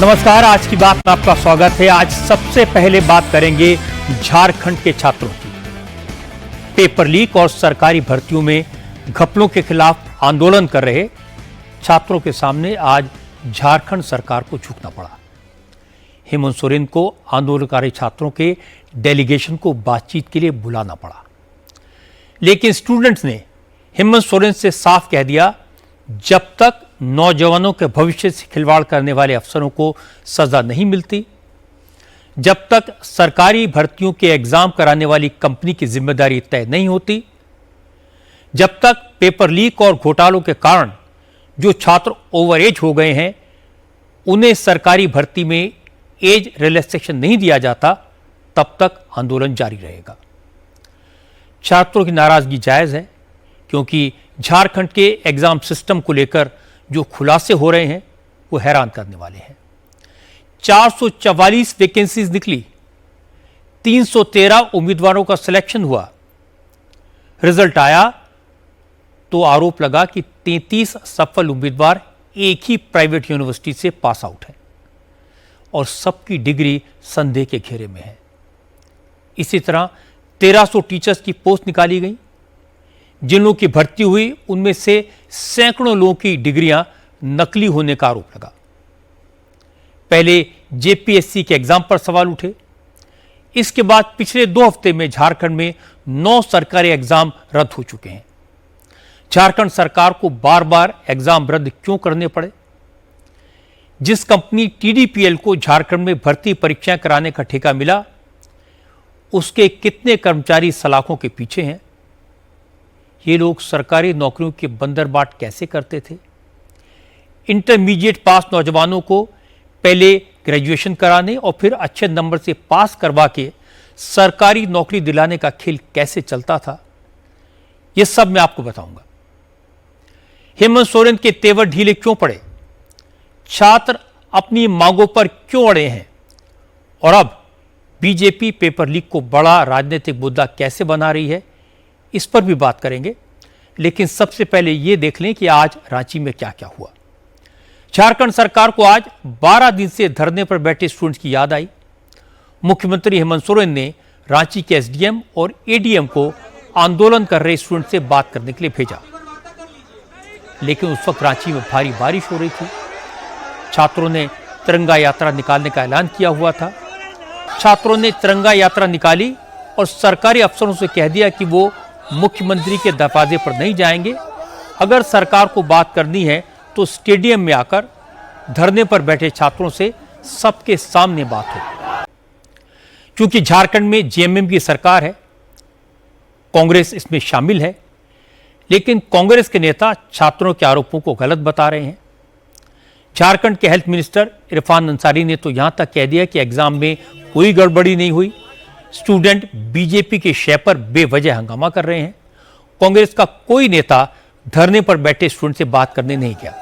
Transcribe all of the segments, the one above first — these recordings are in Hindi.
नमस्कार, आज की बात में आपका स्वागत है। आज सबसे पहले बात करेंगे झारखंड के छात्रों की। पेपर लीक और सरकारी भर्तियों में घपलों के खिलाफ आंदोलन कर रहे छात्रों के सामने आज झारखंड सरकार को झुकना पड़ा। हेमंत सोरेन को आंदोलनकारी छात्रों के डेलीगेशन को बातचीत के लिए बुलाना पड़ा, लेकिन स्टूडेंट्स ने हेमंत सोरेन से साफ कह दिया, जब तक नौजवानों के भविष्य से खिलवाड़ करने वाले अफसरों को सजा नहीं मिलती, जब तक सरकारी भर्तियों के एग्जाम कराने वाली कंपनी की जिम्मेदारी तय नहीं होती, जब तक पेपर लीक और घोटालों के कारण जो छात्र ओवर एज हो गए हैं उन्हें सरकारी भर्ती में एज रिलैक्सेशन नहीं दिया जाता, तब तक आंदोलन जारी रहेगा। छात्रों की नाराजगी जायज है, क्योंकि झारखंड के एग्जाम सिस्टम को लेकर जो खुलासे हो रहे हैं वो हैरान करने वाले हैं। 444 वैकेंसीज निकली, 313 उम्मीदवारों का सिलेक्शन हुआ। रिजल्ट आया तो आरोप लगा कि 33 सफल उम्मीदवार एक ही प्राइवेट यूनिवर्सिटी से पास आउट हैं और सबकी डिग्री संदेह के घेरे में है। इसी तरह 1300 टीचर्स की पोस्ट निकाली गई। जिन लोगों की भर्ती हुई उनमें से सैकड़ों लोगों की डिग्रियां नकली होने का आरोप लगा। पहले जेपीएससी के एग्जाम पर सवाल उठे। इसके बाद पिछले 2 हफ्ते में झारखंड में 9 सरकारी एग्जाम रद्द हो चुके हैं। झारखंड सरकार को बार बार एग्जाम रद्द क्यों करने पड़े? जिस कंपनी टीडीपीएल को झारखंड में भर्ती परीक्षाएं कराने का ठेका मिला, उसके कितने कर्मचारी सलाखों के पीछे हैं? ये लोग सरकारी नौकरियों के बंदरबाट कैसे करते थे? इंटरमीडिएट पास नौजवानों को पहले ग्रेजुएशन कराने और फिर अच्छे नंबर से पास करवा के सरकारी नौकरी दिलाने का खेल कैसे चलता था, यह सब मैं आपको बताऊंगा। हेमंत सोरेन के तेवर ढीले क्यों पड़े? छात्र अपनी मांगों पर क्यों अड़े हैं? और अब बीजेपी पेपर लीक को बड़ा राजनीतिक मुद्दा कैसे बना रही है, इस पर भी बात करेंगे। लेकिन सबसे पहले यह देख लें कि आज रांची में क्या क्या हुआ। झारखंड सरकार को आज 12 दिन से धरने पर बैठे स्टूडेंट्स की याद आई। मुख्यमंत्री हेमंत सोरेन ने रांची के एसडीएम और एडीएम को आंदोलन कर रहे स्टूडेंट से बात करने के लिए भेजा, लेकिन उस वक्त रांची में भारी बारिश हो रही थी। छात्रों ने तिरंगा यात्रा निकालने का ऐलान किया हुआ था। छात्रों ने तिरंगा यात्रा निकाली और सरकारी अफसरों से कह दिया कि वो मुख्यमंत्री के दरवाजे पर नहीं जाएंगे। अगर सरकार को बात करनी है तो स्टेडियम में आकर धरने पर बैठे छात्रों से सबके सामने बात हो। क्योंकि झारखंड में जेएमएम की सरकार है, कांग्रेस इसमें शामिल है, लेकिन कांग्रेस के नेता छात्रों के आरोपों को गलत बता रहे हैं। झारखंड के हेल्थ मिनिस्टर इरफान अंसारी ने तो यहां तक कह दिया कि एग्जाम में कोई गड़बड़ी नहीं हुई। स्टूडेंट बीजेपी के शय पर बेवजह हंगामा कर रहे हैं। कांग्रेस का कोई नेता धरने पर बैठे स्टूडेंट से बात करने नहीं गया।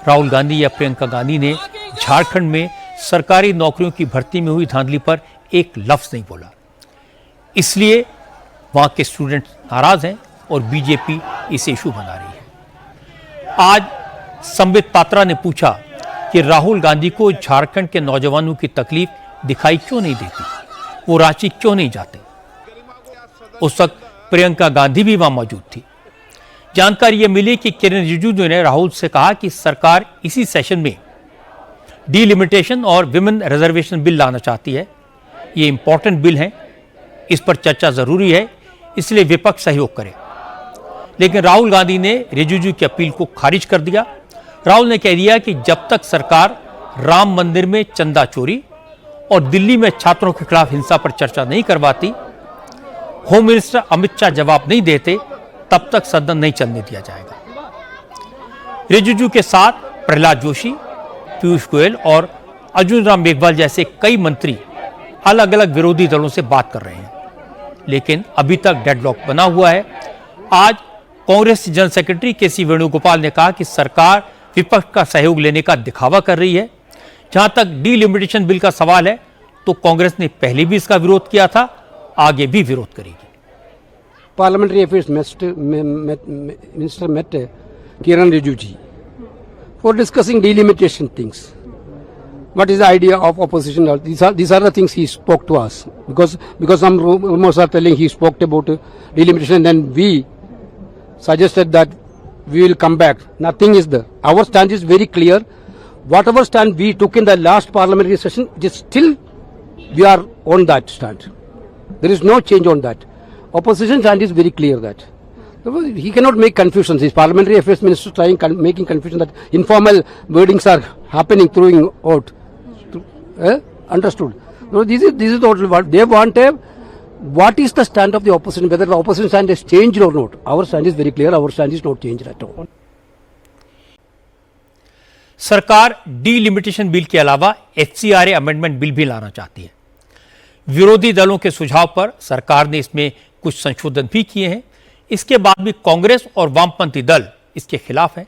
राहुल गांधी या प्रियंका गांधी ने झारखंड में सरकारी नौकरियों की भर्ती में हुई धांधली पर एक लफ्ज नहीं बोला। इसलिए वहां के स्टूडेंट नाराज हैं और बीजेपी इसे इशू बना रही है। आज संबित पात्रा ने पूछा कि राहुल गांधी को झारखंड के नौजवानों की तकलीफ दिखाई क्यों नहीं देती, वो रांची क्यों नहीं जाते? उस वक्त प्रियंका गांधी भी वहां मौजूद थी। जानकारी यह मिली कि किरण रिजिजू ने राहुल से कहा कि सरकार इसी सेशन में डीलिमिटेशन और विमेन रिजर्वेशन बिल लाना चाहती है। ये इंपॉर्टेंट बिल है, इस पर चर्चा जरूरी है, इसलिए विपक्ष सहयोग करे। लेकिन राहुल गांधी ने रिजिजू की अपील को खारिज कर दिया। राहुल ने कह दिया कि जब तक सरकार राम मंदिर में चंदा चोरी और दिल्ली में छात्रों के खिलाफ हिंसा पर चर्चा नहीं करवाती, होम मिनिस्टर अमित शाह जवाब नहीं देते, तब तक सदन नहीं चलने दिया जाएगा। रिजिजू के साथ प्रहलाद जोशी, पीयूष गोयल और अर्जुन राम मेघवाल जैसे कई मंत्री अलग अलग विरोधी दलों से बात कर रहे हैं, लेकिन अभी तक डेडलॉक बना हुआ है। आज कांग्रेस जनरल सेक्रेटरी केसी वेणुगोपाल ने कहा कि सरकार विपक्ष का सहयोग लेने का दिखावा कर रही है। जहां तक डीलिमिटेशन बिल का सवाल है तो कांग्रेस ने पहले भी इसका विरोध किया था, आगे भी विरोध करेगी। Parliamentary Affairs Minister met Kiran Rijiju for discussing delimitation things. what is the idea of opposition? These are the things he spoke to us, because some rumors are telling he spoke about delimitation, and then we suggested that we will come back. Nothing is there. Our stand is very clear. Whatever stand we took in the last parliamentary session, it is still we are on that stand. There is no change on that. Opposition stand is very clear that he cannot make confusions. His parliamentary affairs minister making confusion that informal wordings are happening, throwing out. Understood? No, this is total. What they want. What is the stand of the opposition? Whether the opposition stand has changed or not? Our stand is very clear. Our stand is not changed at all. सरकार डीलिमिटेशन बिल के अलावा एफसीआरए अमेंडमेंट बिल भी लाना चाहती है। विरोधी दलों के सुझाव पर सरकार ने इसमें कुछ संशोधन भी किए हैं। इसके बाद भी कांग्रेस और वामपंथी दल इसके खिलाफ हैं।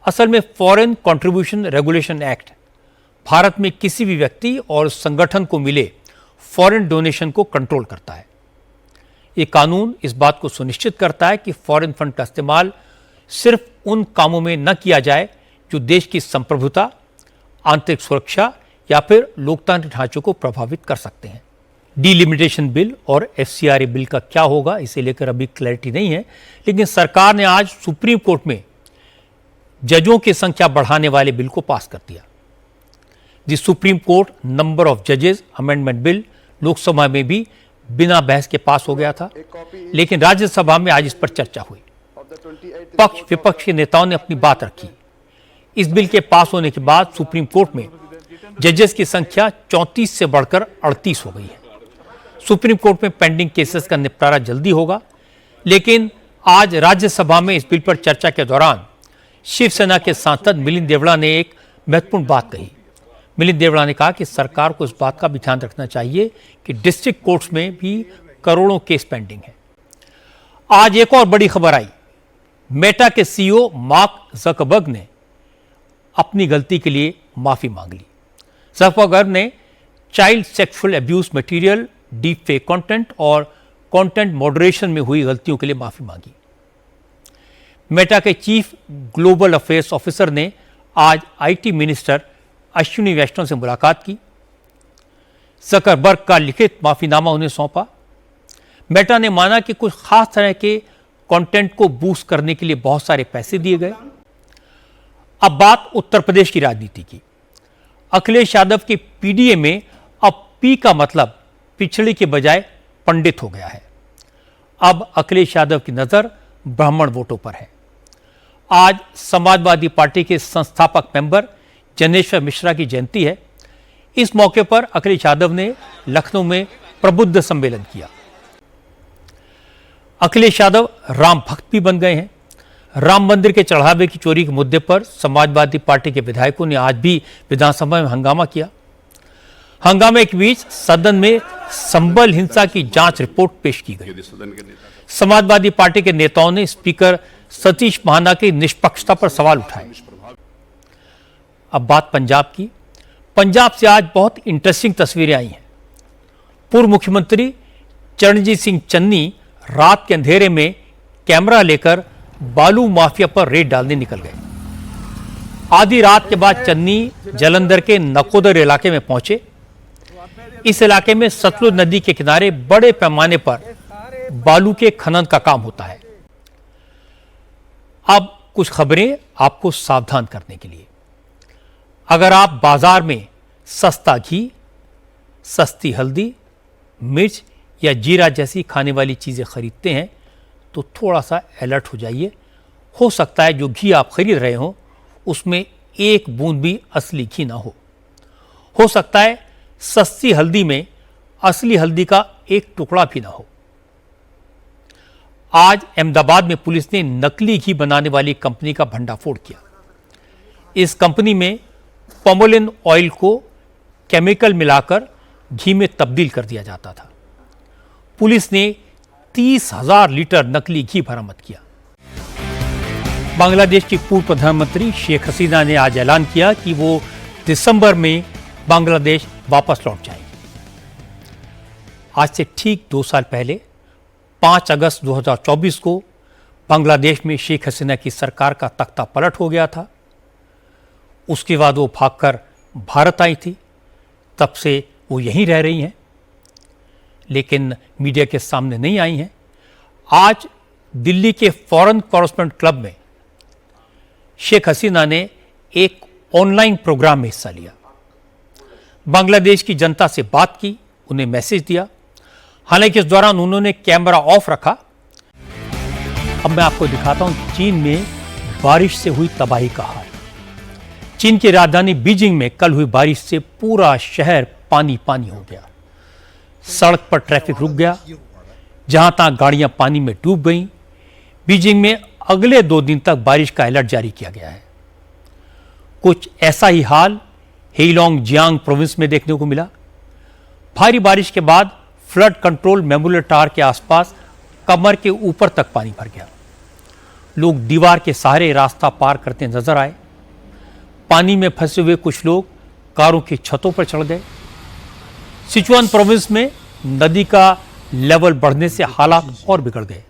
असल में foreign contribution regulation act Bharat में किसी भी व्यक्ति और संगठन को मिले फॉरेन डोनेशन को कंट्रोल करता है। ये कानून इस बात को सुनिश्चित करता है कि फॉरेन फंड का इस्तेमाल सिर्फ उन कामों में न किया जाए जो देश की संप्रभुता, आंतरिक सुरक्षा या फिर लोकतांत्रिक ढांचों को प्रभावित कर सकते हैं। डीलिमिटेशन बिल और एफसीआरए बिल का क्या होगा, इसे लेकर अभी क्लैरिटी नहीं है, लेकिन सरकार ने आज सुप्रीम कोर्ट में जजों की संख्या बढ़ाने वाले बिल को पास कर दिया। The supreme court number of जजेस अमेंडमेंट बिल लोकसभा में भी बिना बहस के पास हो गया था, लेकिन राज्यसभा में आज इस पर चर्चा हुई। पक्ष विपक्ष के नेताओं ने अपनी बात रखी। इस बिल के पास होने के बाद सुप्रीम कोर्ट में जजेस की संख्या 34 से बढ़कर 38 हो गई है। सुप्रीम कोर्ट में पेंडिंग केसेस का निपटारा जल्दी होगा, लेकिन आज राज्यसभा में इस बिल पर चर्चा के दौरान शिवसेना के सांसद मिलिंद देवड़ा ने एक महत्वपूर्ण बात कही। मिलिंद देवड़ा ने कहा कि सरकार को इस बात का भी ध्यान रखना चाहिए कि डिस्ट्रिक्ट कोर्ट्स में भी करोड़ों केस पेंडिंग है। आज एक और बड़ी खबर आई। मेटा के सीईओ मार्क जकरबर्ग ने अपनी गलती के लिए माफी मांग ली। जकरबर्ग ने child sexual abuse material, deep fake content और कंटेंट मॉडरेशन में हुई गलतियों के लिए माफी मांगी। मेटा के चीफ ग्लोबल अफेयर्स ऑफिसर ने आज आईटी मिनिस्टर अश्विनी वैष्णव से मुलाकात की। जकरबर्ग का लिखित माफीनामा उन्हें सौंपा। मेटा ने माना कि कुछ खास तरह के कंटेंट को बूस्ट करने के लिए बहुत सारे पैसे दिए गए। अब बात उत्तर प्रदेश की राजनीति की। अखिलेश यादव के पीडीए में अब पी का मतलब पिछड़ी के बजाय पंडित हो गया है। अब अखिलेश यादव की नजर ब्राह्मण वोटों पर है। आज समाजवादी पार्टी के संस्थापक मेंबर जनेश्वर मिश्रा की जयंती है। इस मौके पर अखिलेश यादव ने लखनऊ में प्रबुद्ध सम्मेलन किया। अखिलेश यादव राम भक्त भी बन गए हैं। राम मंदिर के चढ़ावे की चोरी के मुद्दे पर समाजवादी पार्टी के विधायकों ने आज भी विधानसभा में हंगामा किया। हंगामे के बीच सदन में संबल हिंसा की जांच रिपोर्ट पेश की गई। समाजवादी पार्टी के नेताओं ने स्पीकर सतीश महाना की निष्पक्षता पर सवाल उठाए। अब बात पंजाब की। पंजाब से आज बहुत इंटरेस्टिंग तस्वीरें आई हैं। पूर्व मुख्यमंत्री चरणजीत सिंह चन्नी रात के अंधेरे में कैमरा लेकर बालू माफिया पर रेड डालने निकल गए। आधी रात के बाद चन्नी जलंधर के नकोदर इलाके में पहुंचे। इस इलाके में सतलुज नदी के किनारे बड़े पैमाने पर बालू के खनन का काम होता है। अब कुछ खबरें आपको सावधान करने के लिए। अगर आप बाजार में सस्ता घी, सस्ती हल्दी, मिर्च या जीरा जैसी खाने वाली चीजें खरीदते हैं तो थोड़ा सा अलर्ट हो जाइए। हो सकता है जो घी आप खरीद रहे हो उसमें एक बूंद भी असली घी ना हो सकता है सस्ती हल्दी में असली हल्दी का एक टुकड़ा भी ना हो। आज अहमदाबाद में पुलिस ने नकली घी बनाने वाली कंपनी का भंडाफोड़ किया। इस कंपनी में पमोलिन ऑयल को केमिकल मिलाकर घी में तब्दील कर दिया जाता था। पुलिस ने 30,000 लीटर नकली घी बरामद किया। बांग्लादेश की पूर्व प्रधानमंत्री शेख हसीना ने आज ऐलान किया कि वो दिसंबर में बांग्लादेश वापस लौट जाएंगे। आज से ठीक 2 साल पहले 5 अगस्त 2024 को बांग्लादेश में शेख हसीना की सरकार का तख्ता पलट हो गया था। उसके बाद वो भागकर भारत आई थी तब से वो यहीं रह रही हैं, लेकिन मीडिया के सामने नहीं आई हैं। आज दिल्ली के फॉरेन कॉरेस्पोंडेंट क्लब में शेख हसीना ने एक ऑनलाइन प्रोग्राम में हिस्सा लिया, बांग्लादेश की जनता से बात की, उन्हें मैसेज दिया। हालांकि इस दौरान उन्होंने कैमरा ऑफ रखा। अब मैं आपको दिखाता हूं चीन में बारिश से हुई तबाही का हाल। चीन की राजधानी बीजिंग में कल हुई बारिश से पूरा शहर पानी पानी हो गया। सड़क पर ट्रैफिक रुक गया, जहां तहां गाड़ियां पानी में डूब गईं। बीजिंग में अगले 2 दिन तक बारिश का अलर्ट जारी किया गया है। कुछ ऐसा ही हाल हेइलोंग जियांग प्रोविंस में देखने को मिला। भारी बारिश के बाद फ्लड कंट्रोल मेमोरियल टावर के आसपास कमर के ऊपर तक पानी भर गया। लोग दीवार के सहारे रास्ता पार करते नजर आए। पानी में फंसे हुए कुछ लोग कारों की छतों पर चढ़ गए। सिचुआन प्रोविंस में नदी का लेवल बढ़ने से हालात और बिगड़ गए।